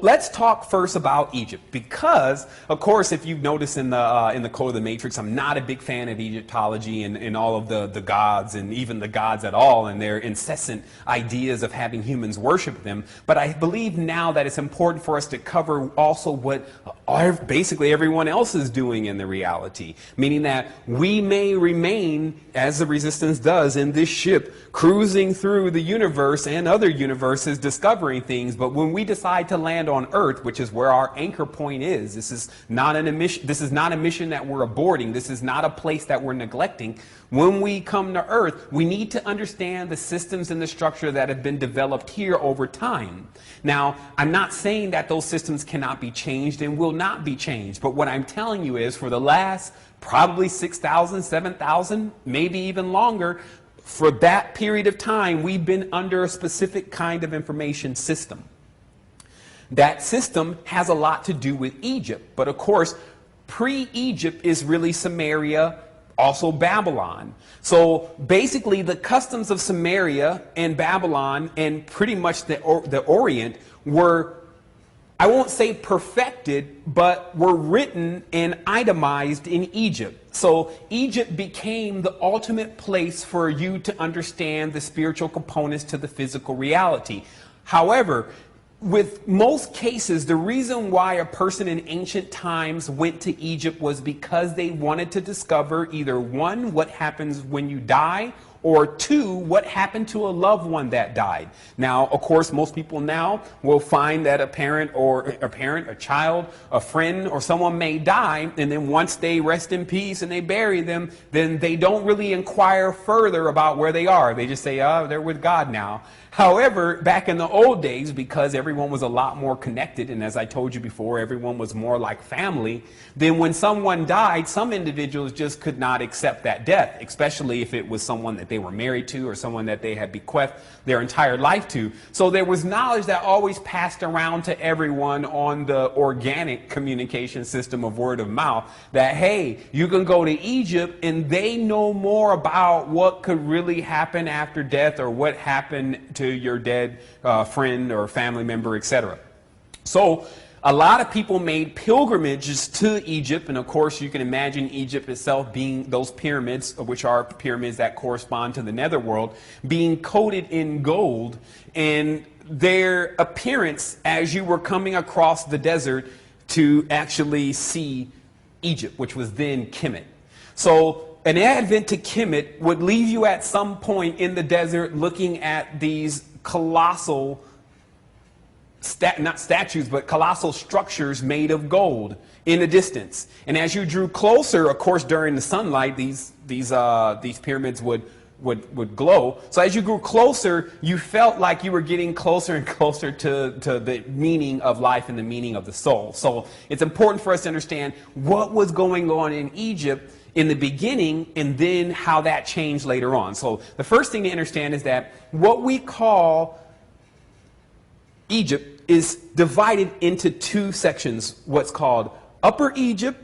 Let's talk first about Egypt, because, of course, if you've noticed in the Code of the Matrix, I'm not a big fan of Egyptology and all of the gods, and even the gods at all, and their incessant ideas of having humans worship them. But I believe now that it's important for us to cover also what basically everyone else is doing in the reality, meaning that we may remain, as the Resistance does, in this ship, cruising through the universe and other universes, discovering things, but when we decide to land on Earth, which is where our anchor point is, this is not a mission that we're aborting, this is not a place that we're neglecting. When we come to Earth, we need to understand the systems and the structure that have been developed here over time. Now, I'm not saying that those systems cannot be changed and will not be changed, but what I'm telling you is for the last probably 6,000, 7,000, maybe even longer, for that period of time, we've been under a specific kind of information system. That system has a lot to do with Egypt, but of course, pre-Egypt is really Samaria, also Babylon. So basically, the customs of Samaria and Babylon and pretty much the Orient were, I won't say perfected, but were written and itemized in Egypt. So Egypt became the ultimate place for you to understand the spiritual components to the physical reality. However, with most cases, the reason why a person in ancient times went to Egypt was because they wanted to discover either one, what happens when you die, or two, what happened to a loved one that died. Now, of course, most people now will find that a parent, a child, a friend, or someone may die, and then once they rest in peace and they bury them, then they don't really inquire further about where they are. They just say, oh, they're with God now. However, back in the old days, because everyone was a lot more connected, and as I told you before, everyone was more like family, then when someone died, some individuals just could not accept that death, especially if it was someone that they were married to or someone that they had bequeathed their entire life to. So there was knowledge that always passed around to everyone on the organic communication system of word of mouth that, hey, you can go to Egypt and they know more about what could really happen after death or what happened to your dead friend or family member, etc. So a lot of people made pilgrimages to Egypt, and of course you can imagine Egypt itself being those pyramids, which are pyramids that correspond to the netherworld, being coated in gold, and their appearance as you were coming across the desert to actually see Egypt, which was then Kemet. So an advent to Kemet would leave you at some point in the desert looking at these colossal not statues, but colossal structures made of gold in the distance. And as you drew closer, of course, during the sunlight, these pyramids would glow. So as you grew closer, you felt like you were getting closer and closer to the meaning of life and the meaning of the soul. So it's important for us to understand what was going on in Egypt in the beginning and then how that changed later on. So the first thing to understand is that what we call Egypt is divided into two sections, what's called Upper Egypt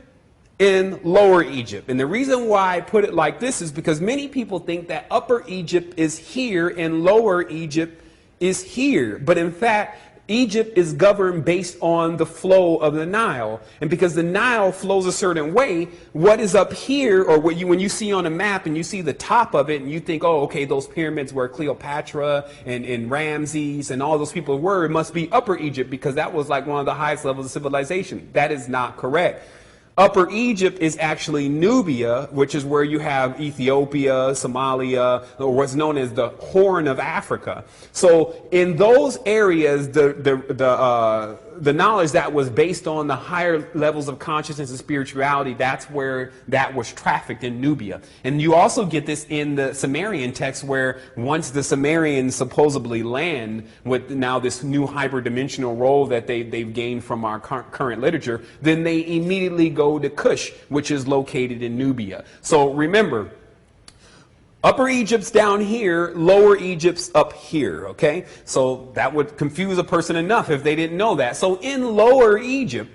and Lower Egypt. And the reason why I put it like this is because many people think that Upper Egypt is here and Lower Egypt is here. But in fact, Egypt is governed based on the flow of the Nile. And because the Nile flows a certain way, what is up here, or what when you see on a map and you see the top of it and you think, oh, okay, those pyramids where Cleopatra and Ramses and all those people were, it must be Upper Egypt because that was like one of the highest levels of civilization. That is not correct. Upper Egypt is actually Nubia, which is where you have Ethiopia, Somalia, or what's known as the Horn of Africa. So in those areas, the knowledge that was based on the higher levels of consciousness and spirituality, that's where that was trafficked in Nubia. And you also get this in the Sumerian text, where once the Sumerians supposedly land with now this new hyperdimensional role that they've gained from our current literature, then they immediately go to Kush, which is located in Nubia. So remember, Upper Egypt's down here, Lower Egypt's up here, okay? So that would confuse a person enough if they didn't know that. So in Lower Egypt,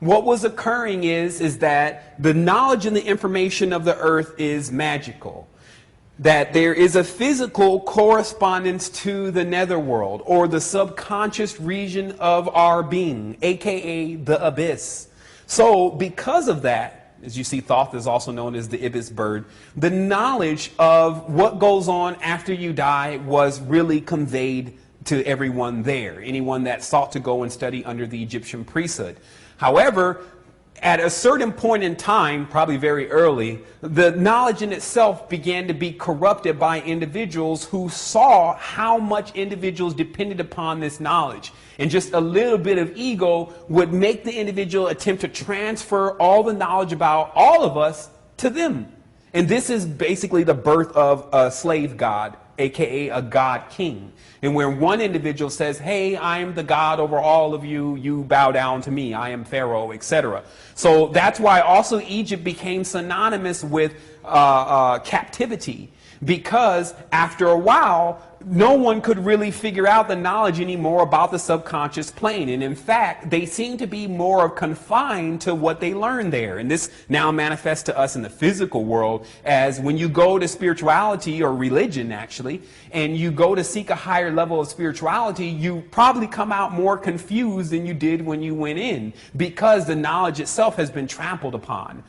what was occurring is that the knowledge and the information of the earth is magical. that there is a physical correspondence to the netherworld, or the subconscious region of our being, aka the abyss. So because of that, as you see, Thoth is also known as the ibis bird, the knowledge of what goes on after you die was really conveyed to everyone there, anyone that sought to go and study under the Egyptian priesthood. However, at a certain point in time, probably very early, the knowledge in itself began to be corrupted by individuals who saw how much individuals depended upon this knowledge. And just a little bit of ego would make the individual attempt to transfer all the knowledge about all of us to them. And this is basically the birth of a slave god, aka a god king. And where one individual says, hey, I am the God over all of you, you bow down to me, I am Pharaoh, etc. So that's why also Egypt became synonymous with captivity, because after a while, no one could really figure out the knowledge anymore about the subconscious plane. And in fact, they seem to be more confined to what they learned there. And this now manifests to us in the physical world as when you go to spirituality, or religion actually, and you go to seek a higher level of spirituality, you probably come out more confused than you did when you went in, because the knowledge itself has been trampled upon.